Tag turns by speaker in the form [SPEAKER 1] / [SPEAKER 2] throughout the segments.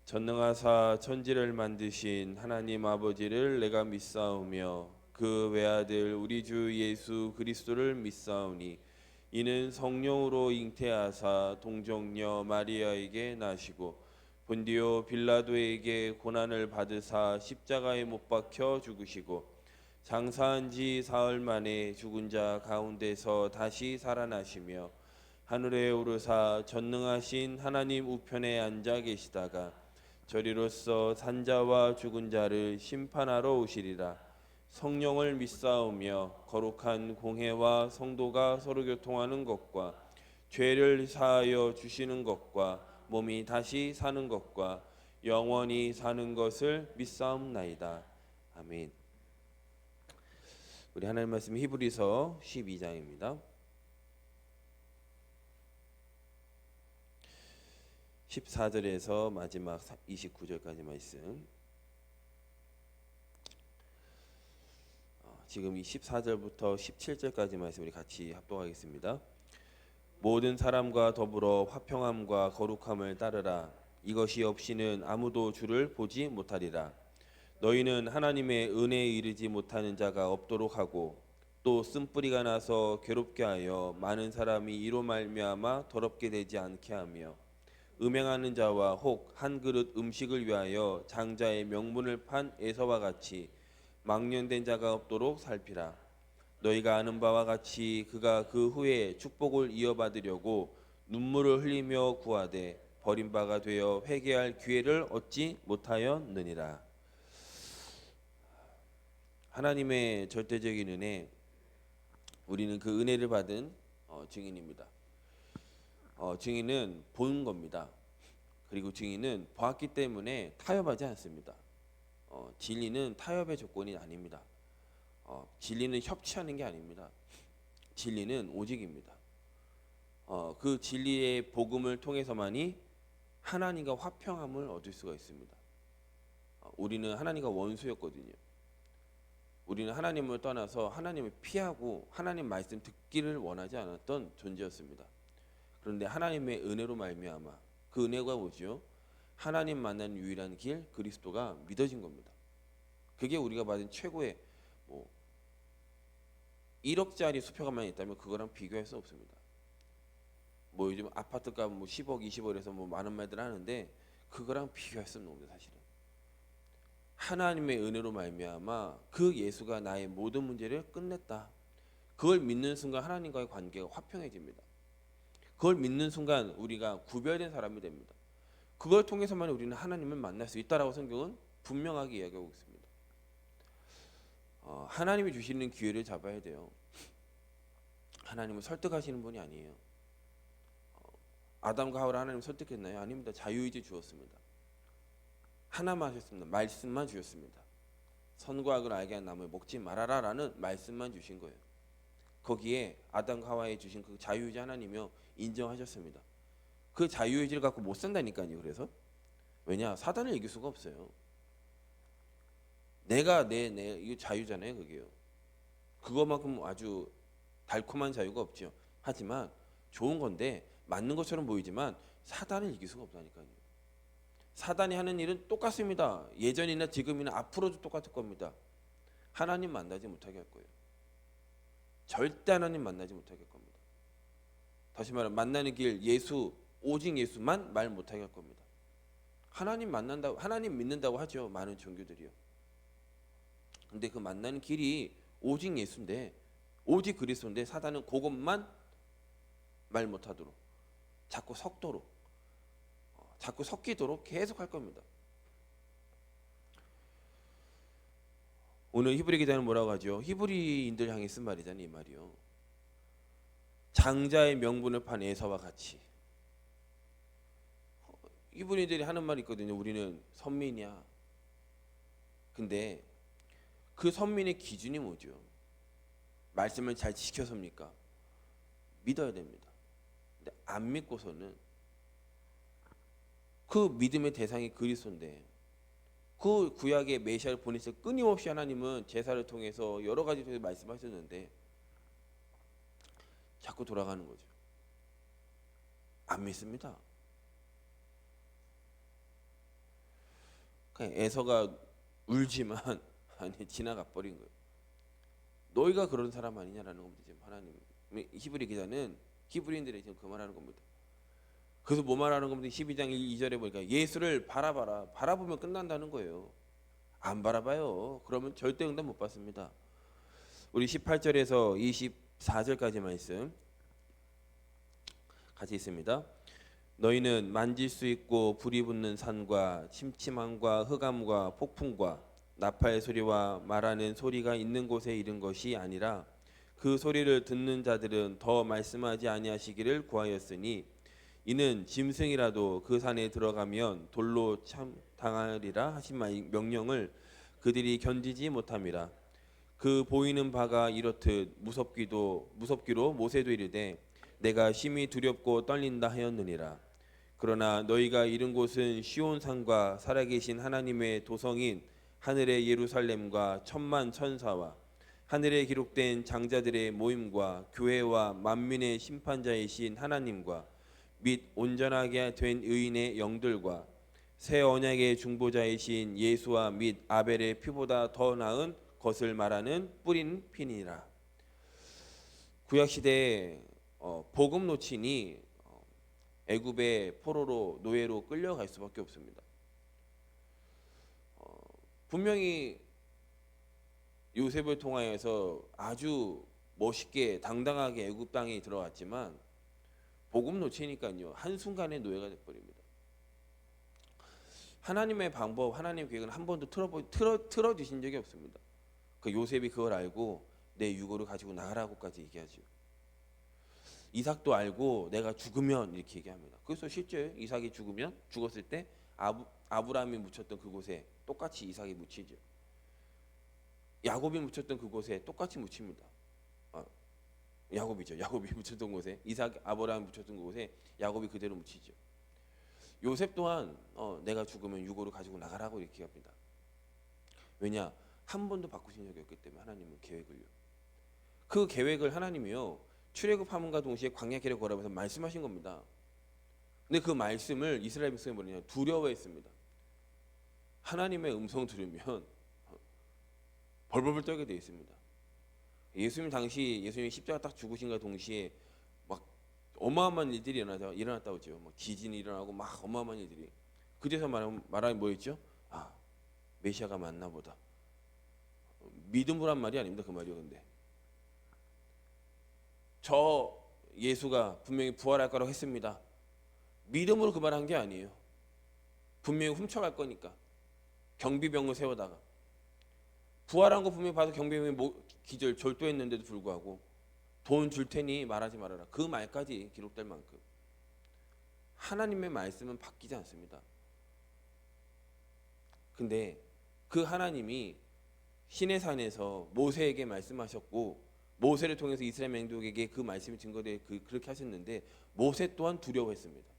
[SPEAKER 1] 전능하사 천지를 만드신 하나님 아버지를 내가 믿사오며 그 외아들 우리 주 예수 그리스도를 믿사오니 이는 성령으로 잉태하사 동정녀 마리아에게 나시고 본디오 빌라도에게 고난을 받으사 십자가에 못 박혀 죽으시고 장사한 지 사흘 만에 죽은 자 가운데서 다시 살아나시며 하늘에 오르사 전능하신 하나님 우편에 앉아 계시다가 저리로서 산자와 죽은 자를 심판하러 오시리라. 성령을 믿사오며 거룩한 공회와 성도가 서로 교통하는 것과 죄를 사하여 주시는 것과 몸이 다시 사는 것과 영원히 사는 것을 믿사옵나이다. 아멘. 우리 하나님 말씀 히브리서 12장입니다. 14절에서 마지막 29절까지 말씀. 지금 이 14절부터 17절까지 말씀 우리 같이 합독하겠습니다. 모든 사람과 더불어 화평함과 거룩함을 따르라. 이것이 없이는 아무도 주를 보지 못하리라. 너희는 하나님의 은혜에 이르지 못하는 자가 없도록 하고 또 쓴뿌리가 나서 괴롭게 하여 많은 사람이 이로 말미암아 더럽게 되지 않게 하며 음행하는 자와 혹 한 그릇 음식을 위하여 장자의 명분을 판 에서와 같이 망령된 자가 없도록 살피라. 너희가 아는 바와 같이 그가 그 후에 축복을 이어받으려고 눈물을 흘리며 구하되 버림바가 되어 회개할 기회를 얻지 못하였느니라. 하나님의 절대적인 은혜, 우리는 그 은혜를 받은 증인입니다. 증인은 보는 겁니다. 그리고 증인은 보았기 때문에 타협하지 않습니다. 진리는 타협의 조건이 아닙니다. 진리는 협치하는 게 아닙니다. 진리는 오직입니다. 그 진리의 복음을 통해서만이 하나님과 화평함을 얻을 수가 있습니다. 우리는 하나님과 원수였거든요. 우리는 하나님을 떠나서 하나님을 피하고 하나님 말씀 듣기를 원하지 않았던 존재였습니다. 그런데 하나님의 은혜로 말미암아, 그 은혜가 뭐죠? 하나님 만나는 유일한 길 그리스도가 믿어진 겁니다. 그게 우리가 받은 최고의 1억짜리 수표가만 있다면 그거랑 비교할 수 없습니다. 요즘 아파트값 10억, 20억에서 많은 말들 하는데 그거랑 비교할 수는 없는 사실은. 하나님의 은혜로 말미암아 그 예수가 나의 모든 문제를 끝냈다. 그걸 믿는 순간 하나님과의 관계가 화평해집니다. 그걸 믿는 순간 우리가 구별된 사람이 됩니다. 그걸 통해서만 우리는 하나님을 만날 수 있다라고 성경은 분명하게 이야기하고 있습니다. 하나님이 주시는 기회를 잡아야 돼요. 하나님은 설득하시는 분이 아니에요. 아담과 하와를 하나님 설득했나요? 아닙니다. 자유의지 주었습니다. 하나만 하셨습니다. 말씀만 주셨습니다. 선과 악을 알게 한 나무에 먹지 말아라 라는 말씀만 주신 거예요. 거기에 아담과 하와에 주신 그 자유의지 하나님이요 인정하셨습니다. 그 자유의지를 갖고 못 산다니까요. 그래서 왜냐? 사단을 이길 수가 없어요. 내가 이거 자유잖아요. 그게요. 그거만큼 아주 달콤한 자유가 없죠. 하지만 좋은 건데 맞는 것처럼 보이지만 사단을 이길 수가 없다니까요. 사단이 하는 일은 똑같습니다. 예전이나 지금이나 앞으로도 똑같을 겁니다. 하나님 만나지 못하게 할 거예요. 절대 하나님 만나지 못하게 할 겁니다. 다시 말하면 만나는 길 예수, 오직 예수만 말 못하게 할 겁니다. 하나님 만난다고, 하나님 믿는다고 하죠. 많은 종교들이요. 근데 그 만나는 길이 오직 예수인데, 오직 그리스도인데 사단은 그것만 말 못하도록, 자꾸 섞도록, 자꾸 섞이도록 계속 할 겁니다. 오늘 히브리 기자는 뭐라고 하죠? 히브리인들 향해 쓴 말이잖아요. 이 말이요. 장자의 명분을 판 에서와 같이. 히브리인들이 하는 말이 있거든요. 우리는 선민이야. 근데 그 선민의 기준이 뭐죠? 말씀을 잘 지켜섭니까? 믿어야 됩니다. 근데 안 믿고서는 그 믿음의 대상이 그리스도인데 그 구약의 메시아를 보내서 끊임없이 하나님은 제사를 통해서 여러 가지 통해서 말씀하셨는데 자꾸 돌아가는 거죠. 안 믿습니다. 그냥 에서가 울지만 아니 지나가 버린 거예요. 너희가 그런 사람 아니냐라는 겁니다. 지금 하나님 히브리 기자는 히브리인들이 지금 그 말하는 겁니다. 그래서 뭐 말하는 겁니다. 12장 2절에 보니까 예수를 바라봐라. 바라보면 끝난다는 거예요. 안 바라봐요. 그러면 절대 응답 못 받습니다. 우리 18절에서 24절까지 말씀 같이 있습니다. 너희는 만질 수 있고 불이 붙는 산과 침침함과 흑암과 폭풍과 나팔 소리와 말하는 소리가 있는 곳에 이른 것이 아니라 그 소리를 듣는 자들은 더 말씀하지 아니하시기를 구하였으니 이는 짐승이라도 그 산에 들어가면 돌로 참 당하리라 하신 명령을 그들이 견디지 못함이라. 그 보이는 바가 이렇듯 무섭기로 모세도 이르되 내가 심히 두렵고 떨린다 하였느니라. 그러나 너희가 이른 곳은 시온산과 살아계신 하나님의 도성인 하늘의 예루살렘과 천만 천사와 하늘에 기록된 장자들의 모임과 교회와 만민의 심판자이신 하나님과 및 온전하게 된 의인의 영들과 새 언약의 중보자이신 예수와 및 아벨의 피보다 더 나은 것을 말하는 뿌린 피니라. 구약 시대에 복음 노친이 애굽의 포로로 노예로 끌려갈 수밖에 없습니다. 분명히 요셉을 통하여서 아주 멋있게 당당하게 애굽 땅에 들어갔지만 복음 놓치니까요 한순간에 노예가 돼버립니다. 하나님의 방법, 하나님의 계획은 한 번도 틀어주신 적이 없습니다. 그 요셉이 그걸 알고 내 유고를 가지고 나가라고까지 얘기하죠. 이삭도 알고 내가 죽으면 이렇게 얘기합니다. 그래서 실제 이삭이 죽었을 때 아브라함이 묻혔던 그곳에 똑같이 이삭이 묻히죠. 야곱이 묻혔던 그곳에 똑같이 묻힙니다. 야곱이 묻혔던 곳에 아브라함이 묻혔던 곳에 야곱이 그대로 묻히죠. 요셉 또한 내가 죽으면 유고를 가지고 나가라고 이렇게 합니다. 왜냐? 한 번도 바꾸신 적이 없기 때문에 하나님은 계획을요. 그 계획을 하나님이요 출애굽함과 동시에 광야 계략 걸어면서 말씀하신 겁니다. 근데 그 말씀을 이스라엘 백성이 뭐냐 두려워했습니다. 하나님의 음성 들으면 벌벌벌 떨게 되어 있습니다. 예수님 당시 예수님이 십자가 딱 죽으신과 동시에 막 어마어마한 일들이 일어났다고 하죠. 막 지진이 일어나고 막 어마어마한 일들이. 그제서 말하면 뭐였죠? 메시아가 맞나 보다. 믿음으로 한 말이 아닙니다. 그 말이요. 근데 저 예수가 분명히 부활할 거라고 했습니다. 믿음으로 그 말한 게 아니에요. 분명히 훔쳐갈 거니까 경비병을 세워다가 부활한 거 분명히 봐서 경비병이 기절 절도했는데도 불구하고 돈 줄 테니 말하지 말아라. 그 말까지 기록될 만큼 하나님의 말씀은 바뀌지 않습니다. 근데 그 하나님이 시내산에서 모세에게 말씀하셨고 모세를 통해서 이스라엘 민족에게 그 말씀이 증거돼 그렇게 하셨는데 모세 또한 두려워했습니다.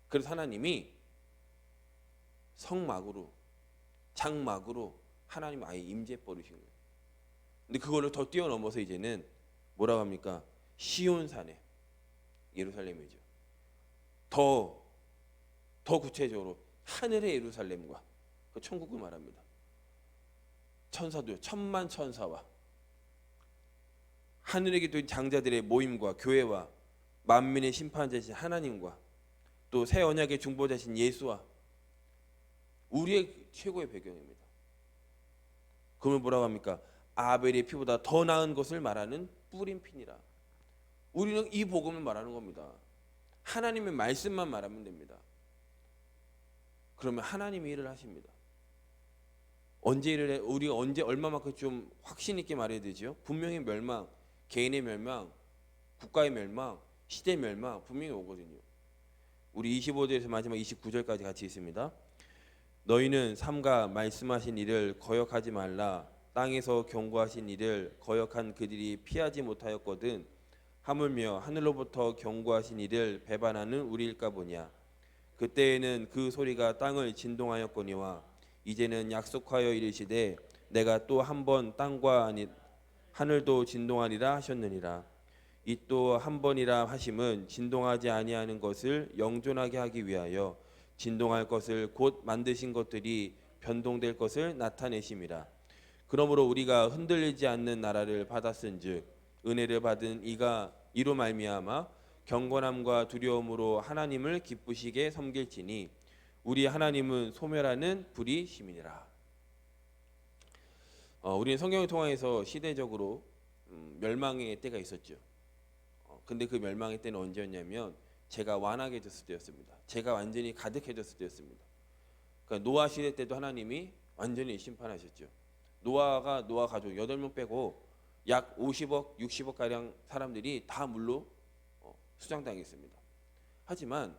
[SPEAKER 1] 그래서 하나님이 성막으로 장막으로 하나님 아예 임재 버리신 거예요. 근데 그걸로 더 뛰어넘어서 이제는 뭐라고 합니까? 시온산에 예루살렘이죠. 더 구체적으로 하늘의 예루살렘과 그 천국을 말합니다. 천사도요. 천만 천사와 하늘에 계신 장자들의 모임과 교회와 만민의 심판자이신 하나님과 또 새 언약의 중보자신 예수와 우리의 최고의 배경입니다. 그러면 뭐라고 합니까? 아벨의 피보다 더 나은 것을 말하는 뿌린 피니라. 우리는 이 복음을 말하는 겁니다. 하나님의 말씀만 말하면 됩니다. 그러면 하나님이 일을 하십니다. 언제 일을 해? 우리가 언제 얼마만큼 좀 확신 있게 말해야 되죠? 분명히 멸망, 개인의 멸망, 국가의 멸망, 시대 멸망 분명히 오거든요. 우리 25절에서 마지막 29절까지 같이 있습니다. 너희는 삼가 말씀하신 일을 거역하지 말라. 땅에서 경고하신 일을 거역한 그들이 피하지 못하였거든. 하물며 하늘로부터 경고하신 일을 배반하는 우리일까 보냐. 그때에는 그 소리가 땅을 진동하였거니와 이제는 약속하여 이르시되 내가 또 한 번 땅과 하늘도 진동하리라 하셨느니라. 이 또 한 번이라 하심은 진동하지 아니하는 것을 영존하게 하기 위하여 진동할 것을 곧 만드신 것들이 변동될 것을 나타내심이라. 그러므로 우리가 흔들리지 않는 나라를 받았은즉 은혜를 받은 이로 말미암아 경건함과 두려움으로 하나님을 기쁘시게 섬길지니 우리 하나님은 소멸하는 불이심이니라. 우리는 성경을 통해서 시대적으로 멸망의 때가 있었죠. 근데 그 멸망의 때는 언제였냐면 죄가 완악해졌을 때였습니다. 죄가 완전히 가득해졌을 때였습니다. 그러니까 노아 시대 때도 하나님이 완전히 심판하셨죠. 노아 가족 8명 빼고 약 50억, 60억 가량 사람들이 다 물로 수장당했습니다. 하지만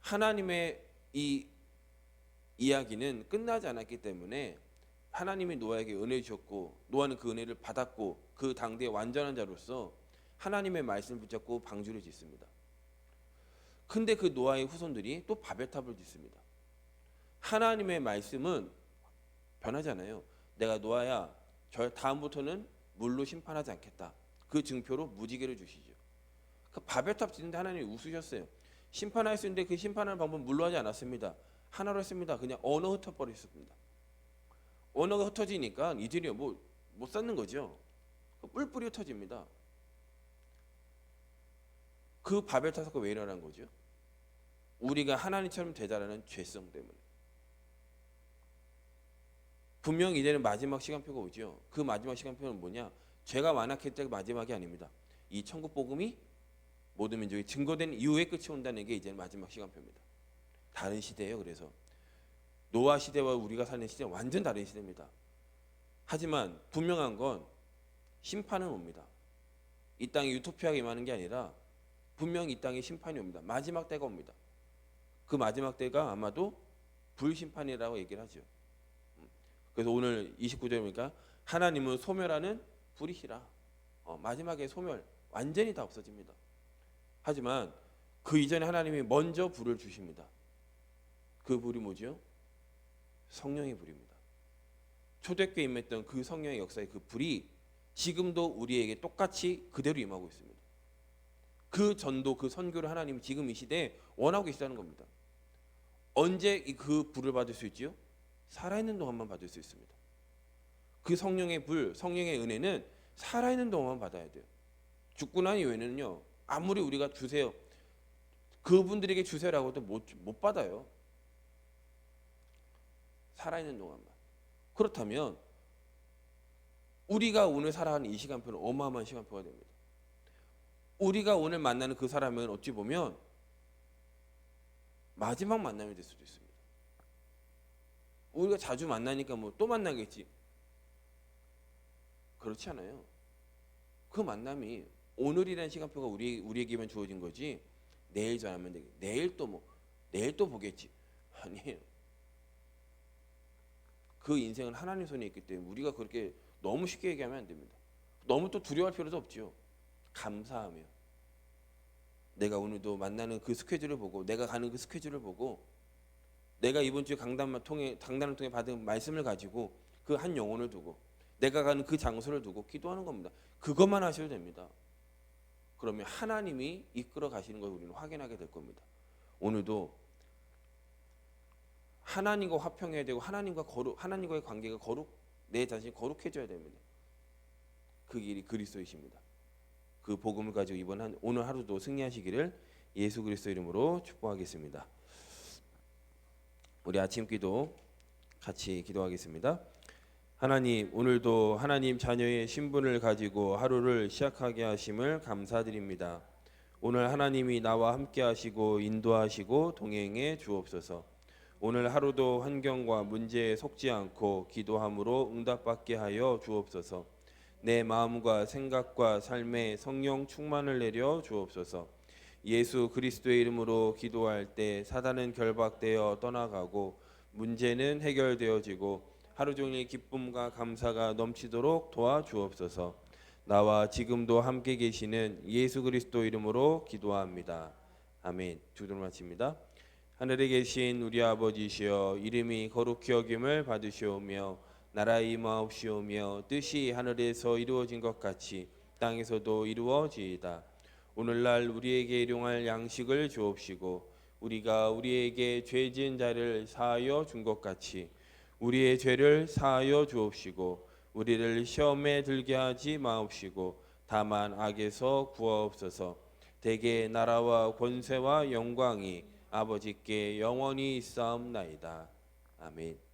[SPEAKER 1] 하나님의 이 이야기는 끝나지 않았기 때문에 하나님이 노아에게 은혜 주셨고 노아는 그 은혜를 받았고 그 당대의 완전한 자로서 하나님의 말씀을 붙잡고 방주를 짓습니다. 근데 그 노아의 후손들이 또 바벨탑을 짓습니다. 하나님의 말씀은 변하잖아요. 내가 노아야 다음부터는 물로 심판하지 않겠다. 그 증표로 무지개를 주시죠. 그 바벨탑 짓는데 하나님이 웃으셨어요. 심판할 수 있는데 그 심판하는 방법은 물로 하지 않았습니다. 하나로 했습니다. 그냥 언어 흩어버렸습니다. 언어가 흩어지니까 이들이 못 쌓는 거죠. 뿔뿔이 흩어집니다. 그 바벨탑 사건이 왜 일어난 거죠? 우리가 하나님처럼 되자라는 죄성 때문에. 분명 이제는 마지막 시간표가 오죠. 그 마지막 시간표는 뭐냐? 죄가 완악했을 때가 마지막이 아닙니다. 이 천국 복음이 모든 민족이 증거된 이후에 끝이 온다는 게 이제는 마지막 시간표입니다. 다른 시대예요. 그래서 노아 시대와 우리가 사는 시대는 완전 다른 시대입니다. 하지만 분명한 건 심판은 옵니다. 이 땅에 유토피아가 임하는 게 아니라 분명히 이 땅에 심판이 옵니다. 마지막 때가 옵니다. 그 마지막 때가 아마도 불심판이라고 얘기를 하죠. 그래서 오늘 29절에 보니까 하나님은 소멸하는 불이시라. 마지막에 소멸 완전히 다 없어집니다. 하지만 그 이전에 하나님이 먼저 불을 주십니다. 그 불이 뭐죠? 성령의 불입니다. 초대교회에 임했던 그 성령의 역사의 그 불이 지금도 우리에게 똑같이 그대로 임하고 있습니다. 그 전도, 그 선교를 하나님이 지금 이 시대에 원하고 계시다는 겁니다. 언제 그 불을 받을 수 있지요? 살아있는 동안만 받을 수 있습니다. 그 성령의 불, 성령의 은혜는 살아있는 동안만 받아야 돼요. 죽고 난 이후에는요, 아무리 우리가 주세요, 그분들에게 주세요라고 해도 못 받아요. 살아있는 동안만. 그렇다면 우리가 오늘 살아가는 이 시간표는 어마어마한 시간표가 됩니다. 우리가 오늘 만나는 그 사람은 어찌 보면 마지막 만남이 될 수도 있습니다. 우리가 자주 만나니까 뭐 또 만나겠지. 그렇지 않아요. 그 만남이 오늘이라는 시간표가 우리에게만 주어진 거지. 내일 전하면 되겠지. 내일 또 보겠지. 아니에요. 그 인생은 하나님 손에 있기 때문에 우리가 그렇게 너무 쉽게 얘기하면 안 됩니다. 너무 또 두려워할 필요도 없죠. 감사하며 내가 오늘도 만나는 그 스케줄을 보고 내가 가는 그 스케줄을 보고 내가 이번 주에 강단을 통해 받은 말씀을 가지고 그 한 영혼을 두고 내가 가는 그 장소를 두고 기도하는 겁니다. 그것만 하셔도 됩니다. 그러면 하나님이 이끌어 가시는 걸 우리는 확인하게 될 겁니다. 오늘도 하나님과 화평해야 되고 하나님과의 관계가 내 자신이 거룩해져야 됩니다. 그 길이 그리스도이십니다. 그 복음을 가지고 오늘 하루도 승리하시기를 예수 그리스도 이름으로 축복하겠습니다. 우리 아침 기도 같이 기도하겠습니다. 하나님, 오늘도 하나님 자녀의 신분을 가지고 하루를 시작하게 하심을 감사드립니다. 오늘 하나님이 나와 함께 하시고 인도하시고 동행해 주옵소서. 오늘 하루도 환경과 문제에 속지 않고 기도함으로 응답받게 하여 주옵소서. 내 마음과 생각과 삶에 성령 충만을 내려 주옵소서. 예수 그리스도의 이름으로 기도할 때 사단은 결박되어 떠나가고 문제는 해결되어지고 하루 종일 기쁨과 감사가 넘치도록 도와주옵소서. 나와 지금도 함께 계시는 예수 그리스도 이름으로 기도합니다. 아멘. 기도를 마칩니다. 하늘에 계신 우리 아버지시여, 이름이 거룩히 여김을 받으시오며 나라 임하옵시오며 뜻이 하늘에서 이루어진 것 같이 땅에서도 이루어지이다. 오늘날 우리에게 일용할 양식을 주옵시고 우리가 우리에게 죄 지은 자를 사하여 준 것 같이 우리의 죄를 사하여 주옵시고 우리를 시험에 들게 하지 마옵시고 다만 악에서 구하옵소서. 대개 나라와 권세와 영광이 아버지께 영원히 있사옵나이다. 아멘.